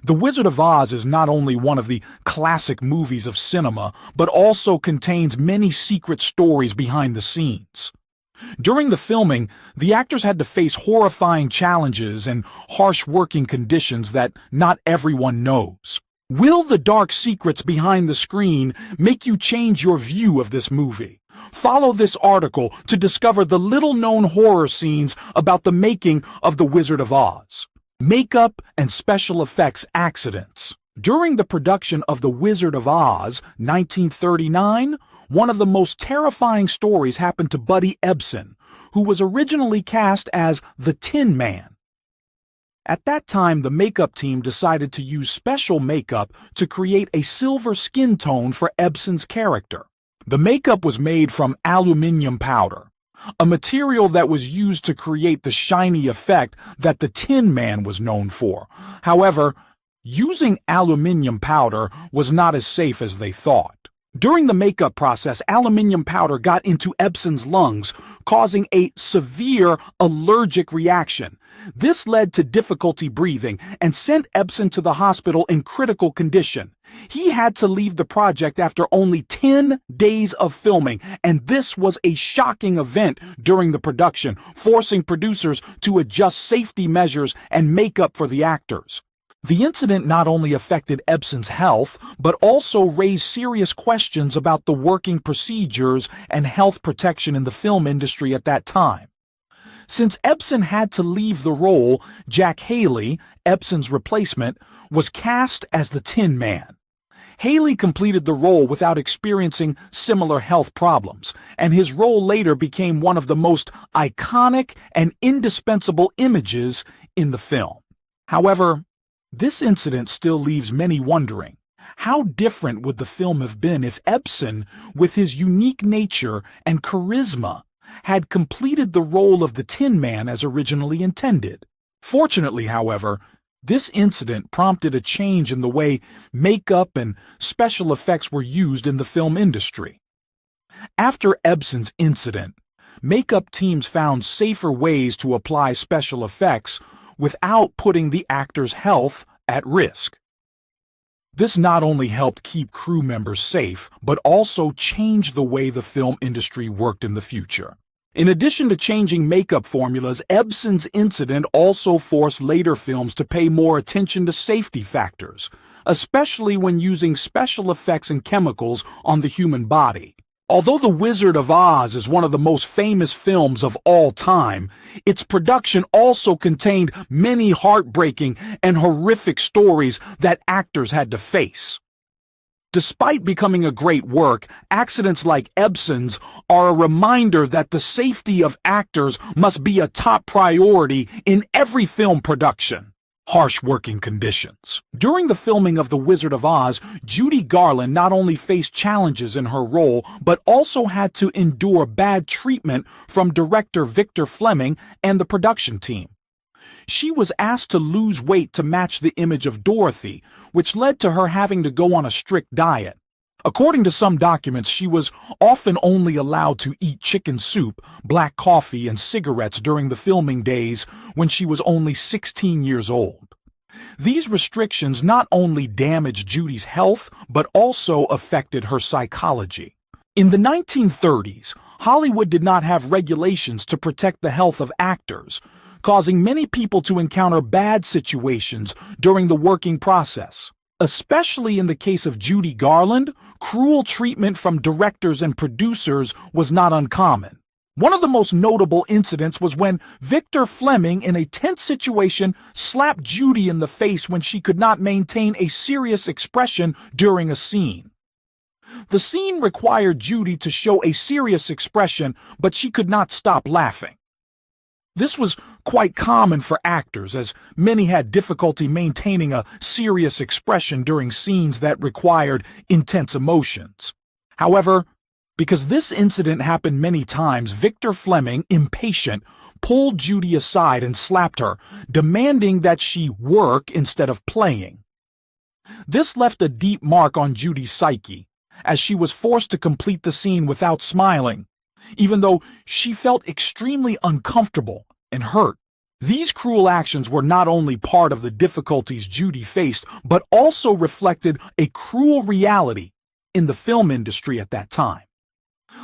The Wizard of Oz is not only one of the classic movies of cinema, but also contains many secret stories behind the scenes. During the filming, the actors had to face horrifying challenges and harsh working conditions that not everyone knows. Will the dark secrets behind the screen make you change your view of this movie? Follow this article to discover the little-known horror scenes about the making of The Wizard of Oz. Makeup and special effects accidents. During the production of The Wizard of Oz, 1939, one of the most terrifying stories happened to Buddy Ebsen, who was originally cast as the Tin Man. At that time, the makeup team decided to use special makeup to create a silver skin tone for Ebsen's character. The makeup was made from aluminium powder, a material that was used to create the shiny effect that the Tin Man was known for. However, using aluminium powder was not as safe as they thought. During the makeup process, aluminium powder got into Ebsen's lungs, causing a severe allergic reaction. This led to difficulty breathing and sent Ebsen to the hospital in critical condition. He had to leave the project after only 10 days of filming, and this was a shocking event during the production, forcing producers to adjust safety measures and makeup for the actors. The incident not only affected Ebsen's health, but also raised serious questions about the working procedures and health protection in the film industry at that time. Since Ebsen had to leave the role, Jack Haley, Ebsen's replacement, was cast as the Tin Man. Haley completed the role without experiencing similar health problems, and his role later became one of the most iconic and indispensable images in the film. However, this incident still leaves many wondering, how different would the film have been if Ebsen, with his unique nature and charisma, had completed the role of the Tin Man as originally intended? Fortunately, however, this incident prompted a change in the way makeup and special effects were used in the film industry. After Ebsen's incident, makeup teams found safer ways to apply special effects without putting the actor's health at risk. This not only helped keep crew members safe, but also changed the way the film industry worked in the future. In addition to changing makeup formulas, Ebsen's incident also forced later films to pay more attention to safety factors, especially when using special effects and chemicals on the human body. Although The Wizard of Oz is one of the most famous films of all time, its production also contained many heartbreaking and horrific stories that actors had to face. Despite becoming a great work, accidents like Ebsen's are a reminder that the safety of actors must be a top priority in every film production. Harsh working conditions. During the filming of The Wizard of Oz, Judy Garland not only faced challenges in her role, but also had to endure bad treatment from director Victor Fleming and the production team. She was asked to lose weight to match the image of Dorothy, which led to her having to go on a strict diet. According to some documents, she was often only allowed to eat chicken soup, black coffee, and cigarettes during the filming days when she was only 16 years old. These restrictions not only damaged Judy's health, but also affected her psychology. In the 1930s, Hollywood did not have regulations to protect the health of actors, causing many people to encounter bad situations during the working process. Especially in the case of Judy Garland, cruel treatment from directors and producers was not uncommon. One of the most notable incidents was when Victor Fleming, in a tense situation, slapped Judy in the face when she could not maintain a serious expression during a scene. The scene required Judy to show a serious expression, but she could not stop laughing. This was quite common for actors, as many had difficulty maintaining a serious expression during scenes that required intense emotions. However, because this incident happened many times, Victor Fleming, impatient, pulled Judy aside and slapped her, demanding that she work instead of playing. This left a deep mark on Judy's psyche, as she was forced to complete the scene without smiling, even though she felt extremely uncomfortable and hurt. These cruel actions were not only part of the difficulties Judy faced, but also reflected a cruel reality in the film industry at that time.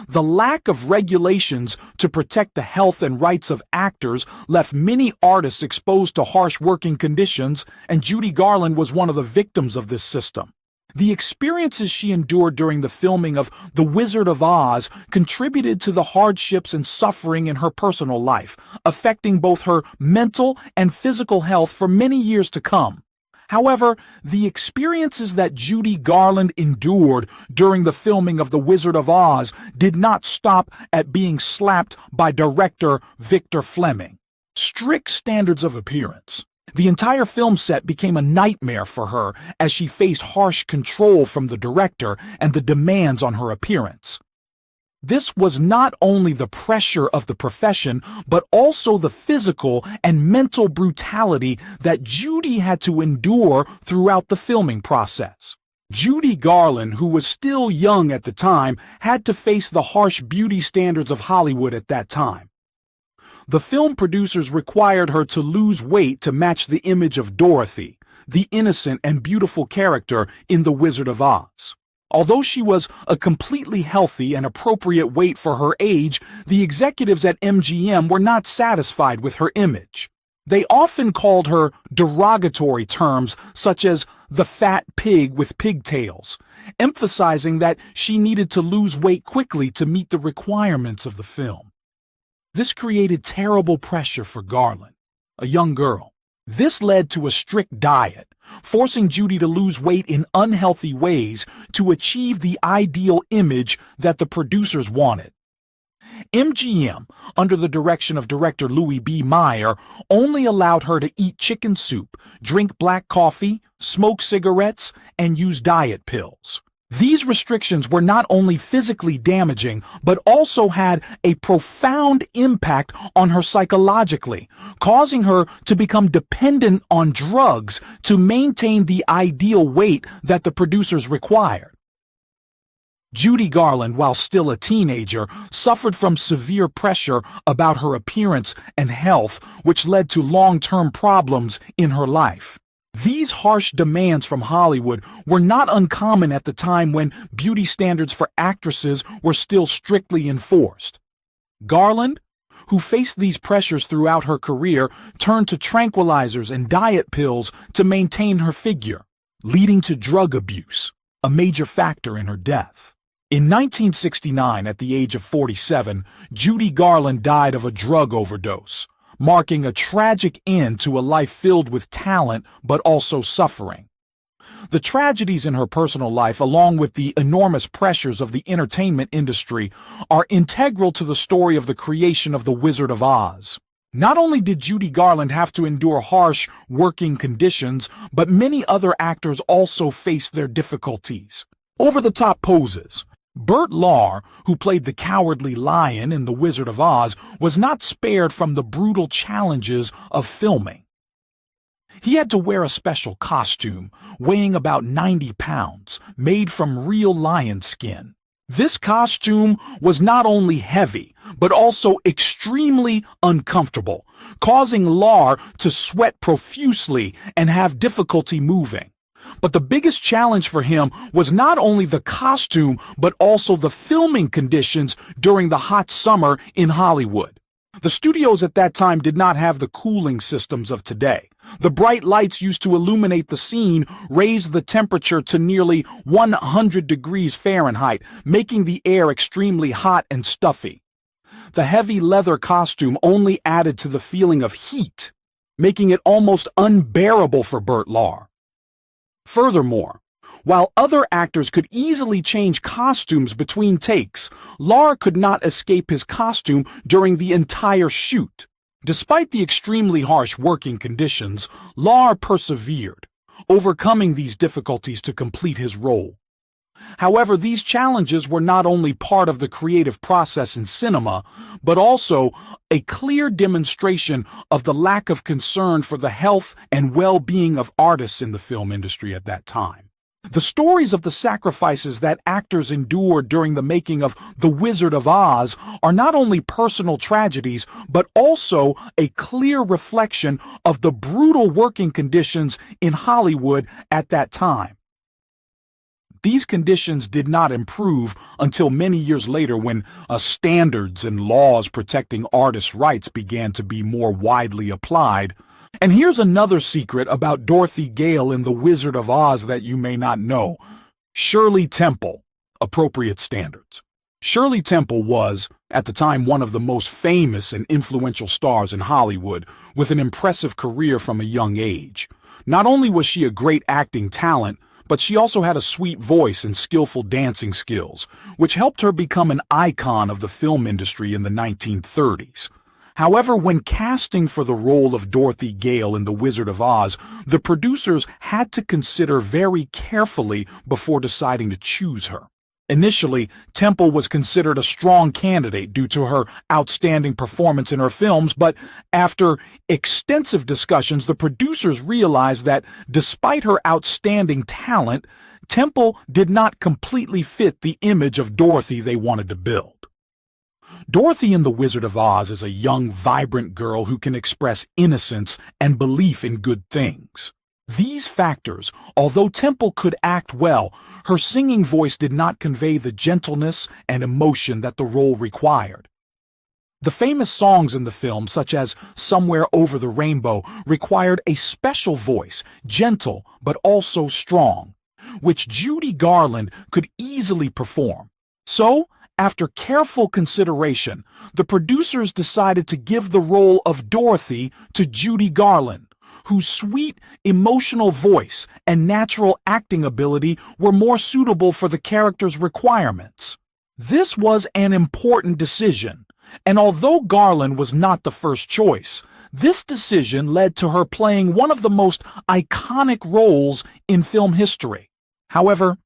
The lack of regulations to protect the health and rights of actors left many artists exposed to harsh working conditions, and Judy Garland was one of the victims of this system. The experiences she endured during the filming of The Wizard of Oz contributed to the hardships and suffering in her personal life, affecting both her mental and physical health for many years to come. However, the experiences that Judy Garland endured during the filming of The Wizard of Oz did not stop at being slapped by director Victor Fleming. Strict standards of appearance. The entire film set became a nightmare for her as she faced harsh control from the director and the demands on her appearance. This was not only the pressure of the profession, but also the physical and mental brutality that Judy had to endure throughout the filming process. Judy Garland, who was still young at the time, had to face the harsh beauty standards of Hollywood at that time. The film producers required her to lose weight to match the image of Dorothy, the innocent and beautiful character in The Wizard of Oz. Although she was a completely healthy and appropriate weight for her age, the executives at MGM were not satisfied with her image. They often called her derogatory terms such as the fat pig with pigtails, emphasizing that she needed to lose weight quickly to meet the requirements of the film. This created terrible pressure for Garland, a young girl. This led to a strict diet, forcing Judy to lose weight in unhealthy ways to achieve the ideal image that the producers wanted. MGM, under the direction of director Louis B. Mayer, only allowed her to eat chicken soup, drink black coffee, smoke cigarettes, and use diet pills. These restrictions were not only physically damaging, but also had a profound impact on her psychologically, causing her to become dependent on drugs to maintain the ideal weight that the producers required. Judy Garland, while still a teenager, suffered from severe pressure about her appearance and health, which led to long-term problems in her life. These harsh demands from Hollywood were not uncommon at the time when beauty standards for actresses were still strictly enforced. Garland, who faced these pressures throughout her career, turned to tranquilizers and diet pills to maintain her figure, leading to drug abuse, a major factor in her death. In 1969, at the age of 47, Judy Garland died of a drug overdose, marking a tragic end to a life filled with talent but also suffering. The tragedies in her personal life, along with the enormous pressures of the entertainment industry, are integral to the story of the creation of The Wizard of Oz. Not only did Judy Garland have to endure harsh working conditions, but many other actors also faced their difficulties. Over-the-top poses. Burt Lahr, who played the cowardly lion in The Wizard of Oz, was not spared from the brutal challenges of filming. He had to wear a special costume, weighing about 90 pounds, made from real lion skin. This costume was not only heavy, but also extremely uncomfortable, causing Lahr to sweat profusely and have difficulty moving. But the biggest challenge for him was not only the costume, but also the filming conditions during the hot summer in Hollywood. The studios at that time did not have the cooling systems of today. The bright lights used to illuminate the scene raised the temperature to nearly 100 degrees Fahrenheit, making the air extremely hot and stuffy. The heavy leather costume only added to the feeling of heat, making it almost unbearable for Burt Lahr. Furthermore, while other actors could easily change costumes between takes, Lahr could not escape his costume during the entire shoot. Despite the extremely harsh working conditions, Lahr persevered, overcoming these difficulties to complete his role. However, these challenges were not only part of the creative process in cinema, but also a clear demonstration of the lack of concern for the health and well-being of artists in the film industry at that time. The stories of the sacrifices that actors endured during the making of The Wizard of Oz are not only personal tragedies, but also a clear reflection of the brutal working conditions in Hollywood at that time. These conditions did not improve until many years later when standards and laws protecting artists' rights began to be more widely applied. And here's another secret about Dorothy Gale in The Wizard of Oz that you may not know. Shirley Temple. Appropriate standards. Shirley Temple was, at the time, one of the most famous and influential stars in Hollywood, with an impressive career from a young age. Not only was she a great acting talent, but she also had a sweet voice and skillful dancing skills, which helped her become an icon of the film industry in the 1930s. However, when casting for the role of Dorothy Gale in The Wizard of Oz, the producers had to consider very carefully before deciding to choose her. Initially, Temple was considered a strong candidate due to her outstanding performance in her films, but after extensive discussions, the producers realized that despite her outstanding talent, Temple did not completely fit the image of Dorothy they wanted to build. Dorothy in The Wizard of Oz is a young, vibrant girl who can express innocence and belief in good things. These factors, although Temple could act well, her singing voice did not convey the gentleness and emotion that the role required. The famous songs in the film, such as Somewhere Over the Rainbow, required a special voice, gentle but also strong, which Judy Garland could easily perform. So, after careful consideration, the producers decided to give the role of Dorothy to Judy Garland, whose sweet, emotional voice and natural acting ability were more suitable for the character's requirements. This was an important decision, and although Garland was not the first choice, this decision led to her playing one of the most iconic roles in film history. However,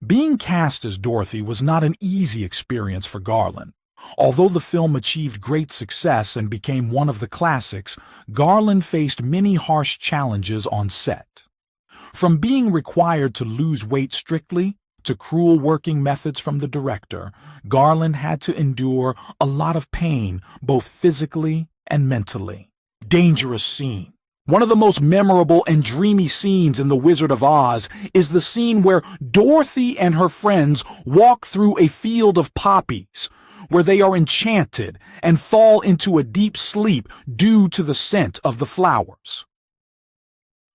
being cast as Dorothy was not an easy experience for Garland. Although the film achieved great success and became one of the classics, Garland faced many harsh challenges on set. From being required to lose weight strictly to cruel working methods from the director, Garland had to endure a lot of pain, both physically and mentally. Dangerous scene. One of the most memorable and dreamy scenes in The Wizard of Oz is the scene where Dorothy and her friends walk through a field of poppies, where they are enchanted and fall into a deep sleep due to the scent of the flowers.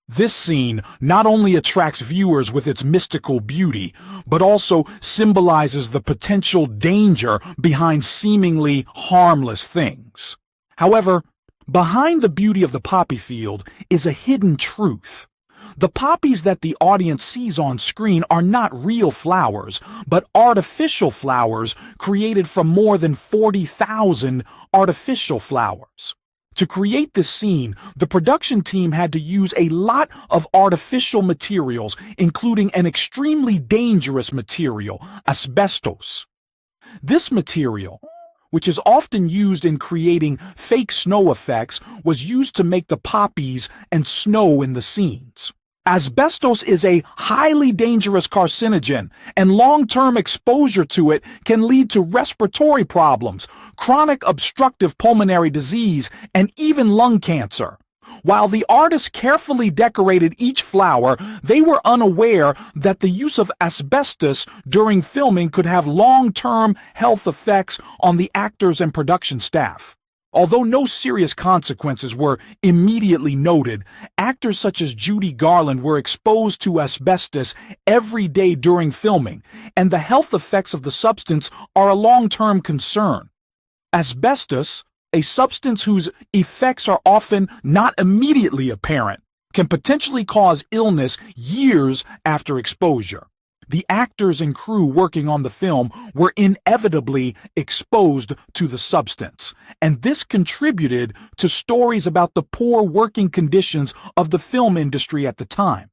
This scene not only attracts viewers with its mystical beauty, but also symbolizes the potential danger behind seemingly harmless things. However, behind the beauty of the poppy field is a hidden truth. The poppies that the audience sees on screen are not real flowers, but artificial flowers created from more than 40,000 artificial flowers. To create this scene, the production team had to use a lot of artificial materials, including an extremely dangerous material, asbestos. This material, which is often used in creating fake snow effects, was used to make the poppies and snow in the scenes. Asbestos is a highly dangerous carcinogen, and long-term exposure to it can lead to respiratory problems, chronic obstructive pulmonary disease, and even lung cancer. While the artists carefully decorated each flower, they were unaware that the use of asbestos during filming could have long-term health effects on the actors and production staff. Although no serious consequences were immediately noted, actors such as Judy Garland were exposed to asbestos every day during filming, and the health effects of the substance are a long-term concern. Asbestos, a substance whose effects are often not immediately apparent, can potentially cause illness years after exposure. The actors and crew working on the film were inevitably exposed to the substance, and this contributed to stories about the poor working conditions of the film industry at the time.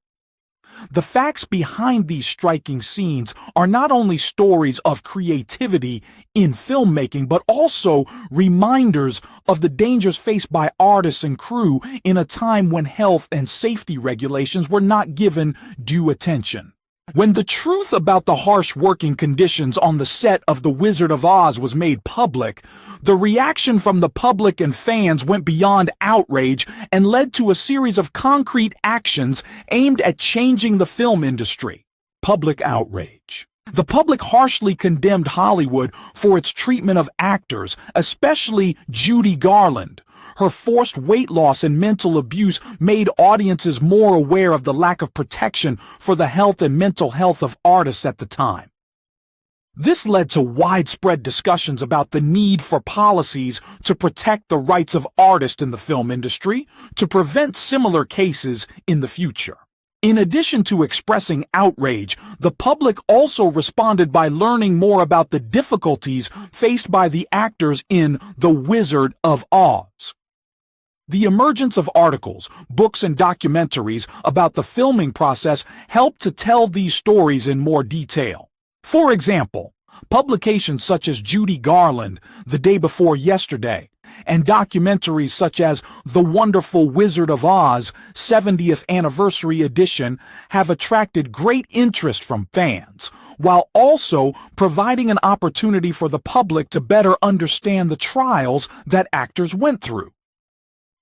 The facts behind these striking scenes are not only stories of creativity in filmmaking, but also reminders of the dangers faced by artists and crew in a time when health and safety regulations were not given due attention. When the truth about the harsh working conditions on the set of The Wizard of Oz was made public, the reaction from the public and fans went beyond outrage and led to a series of concrete actions aimed at changing the film industry. Public outrage. The public harshly condemned Hollywood for its treatment of actors, especially Judy Garland. Her forced weight loss and mental abuse made audiences more aware of the lack of protection for the health and mental health of artists at the time. This led to widespread discussions about the need for policies to protect the rights of artists in the film industry to prevent similar cases in the future. In addition to expressing outrage, the public also responded by learning more about the difficulties faced by the actors in The Wizard of Oz. The emergence of articles, books, and documentaries about the filming process helped to tell these stories in more detail. For example, publications such as Judy Garland, The Day Before Yesterday, and documentaries such as The Wonderful Wizard of Oz 70th Anniversary Edition have attracted great interest from fans, while also providing an opportunity for the public to better understand the trials that actors went through.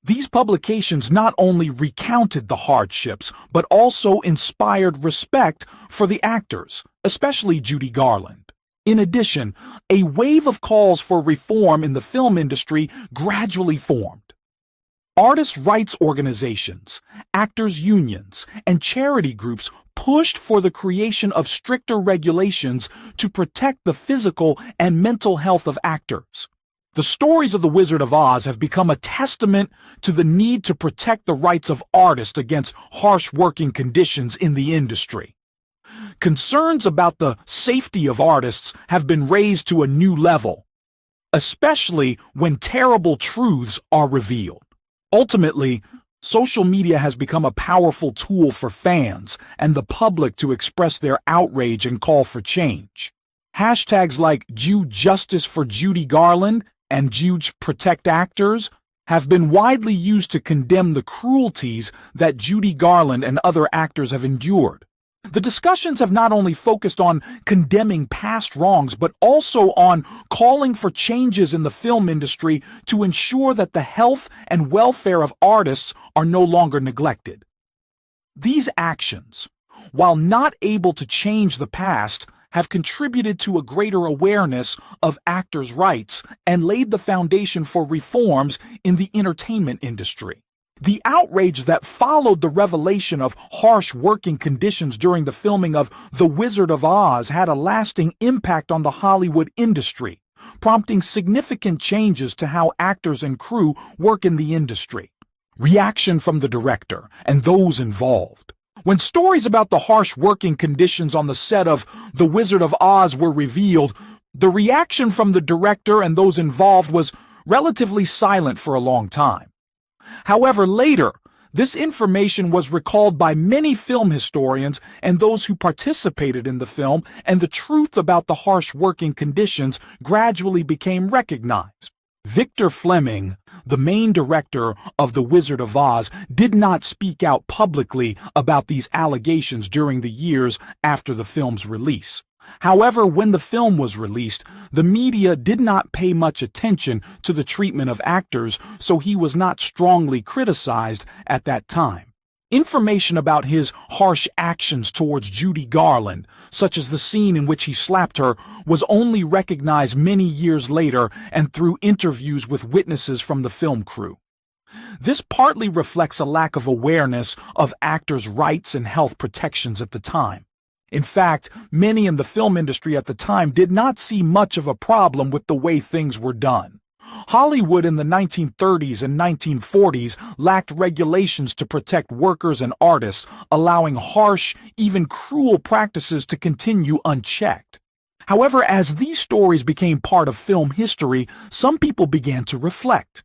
These publications not only recounted the hardships, but also inspired respect for the actors, especially Judy Garland. In addition, a wave of calls for reform in the film industry gradually formed. Artists' rights organizations, actors' unions, and charity groups pushed for the creation of stricter regulations to protect the physical and mental health of actors. The stories of The Wizard of Oz have become a testament to the need to protect the rights of artists against harsh working conditions in the industry. Concerns about the safety of artists have been raised to a new level, especially when terrible truths are revealed. Ultimately, social media has become a powerful tool for fans and the public to express their outrage and call for change. Hashtags like #JudeJustice for Judy Garland and #Jude Protect Actors have been widely used to condemn the cruelties that Judy Garland and other actors have endured. The discussions have not only focused on condemning past wrongs, but also on calling for changes in the film industry to ensure that the health and welfare of artists are no longer neglected. These actions, while not able to change the past, have contributed to a greater awareness of actors' rights and laid the foundation for reforms in the entertainment industry. The outrage that followed the revelation of harsh working conditions during the filming of The Wizard of Oz had a lasting impact on the Hollywood industry, prompting significant changes to how actors and crew work in the industry. Reaction from the director and those involved. When stories about the harsh working conditions on the set of The Wizard of Oz were revealed, the reaction from the director and those involved was relatively silent for a long time. However, later, this information was recalled by many film historians and those who participated in the film, and the truth about the harsh working conditions gradually became recognized. Victor Fleming, the main director of The Wizard of Oz, did not speak out publicly about these allegations during the years after the film's release. However, when the film was released, the media did not pay much attention to the treatment of actors, so he was not strongly criticized at that time. Information about his harsh actions towards Judy Garland, such as the scene in which he slapped her, was only recognized many years later and through interviews with witnesses from the film crew. This partly reflects a lack of awareness of actors' rights and health protections at the time. In fact, many in the film industry at the time did not see much of a problem with the way things were done. Hollywood in the 1930s and 1940s lacked regulations to protect workers and artists, allowing harsh, even cruel practices to continue unchecked. However, as these stories became part of film history, some people began to reflect.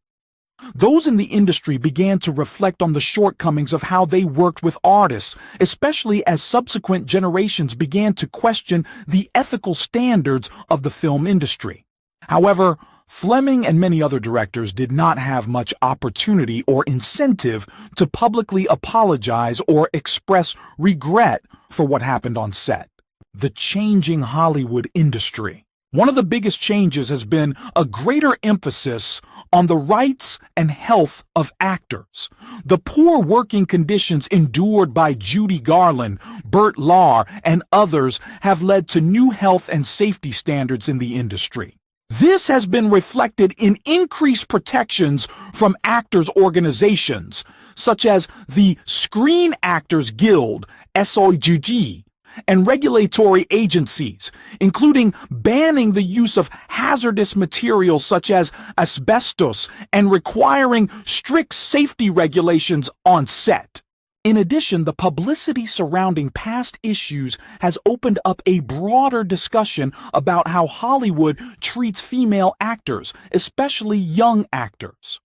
Those in the industry began to reflect on the shortcomings of how they worked with artists, especially as subsequent generations began to question the ethical standards of the film industry. However, Fleming and many other directors did not have much opportunity or incentive to publicly apologize or express regret for what happened on set. The changing Hollywood industry. One of the biggest changes has been a greater emphasis on the rights and health of actors. The poor working conditions endured by Judy Garland, Burt Lahr, and others have led to new health and safety standards in the industry. This has been reflected in increased protections from actors' organizations, such as the Screen Actors Guild, SOGG, and regulatory agencies, including banning the use of hazardous materials such as asbestos and requiring strict safety regulations on set. In addition, the publicity surrounding past issues has opened up a broader discussion about how Hollywood treats female actors, especially young actors.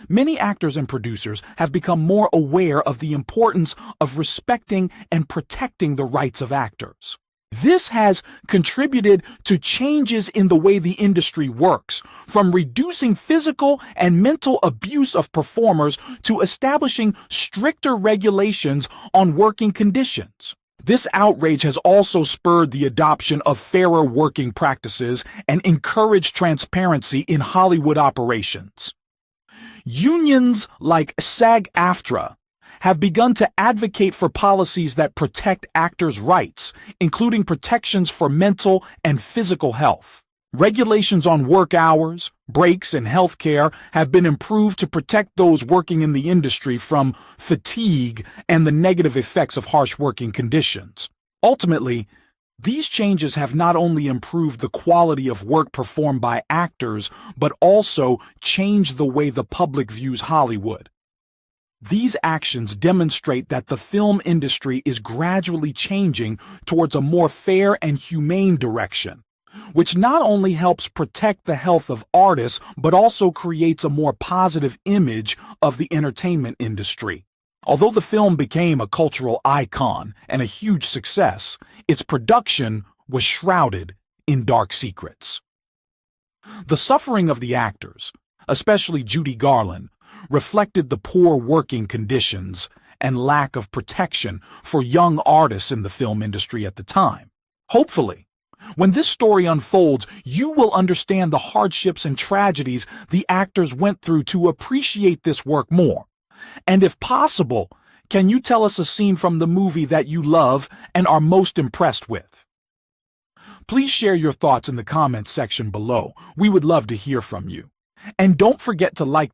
Many actors and producers have become more aware of the importance of respecting and protecting the rights of actors. This has contributed to changes in the way the industry works, from reducing physical and mental abuse of performers to establishing stricter regulations on working conditions. This outrage has also spurred the adoption of fairer working practices and encouraged transparency in Hollywood operations. Unions like SAG-AFTRA have begun to advocate for policies that protect actors' rights, including protections for mental and physical health. Regulations on work hours, breaks, and health care have been improved to protect those working in the industry from fatigue and the negative effects of harsh working conditions. Ultimately, these changes have not only improved the quality of work performed by actors, but also changed the way the public views Hollywood. These actions demonstrate that the film industry is gradually changing towards a more fair and humane direction, which not only helps protect the health of artists, but also creates a more positive image of the entertainment industry. Although the film became a cultural icon and a huge success, its production was shrouded in dark secrets. The suffering of the actors, especially Judy Garland, reflected the poor working conditions and lack of protection for young artists in the film industry at the time. Hopefully, when this story unfolds, you will understand the hardships and tragedies the actors went through to appreciate this work more. And if possible, can you tell us a scene from the movie that you love and are most impressed with? Please share your thoughts in the comments section below. We would love to hear from you. And don't forget to like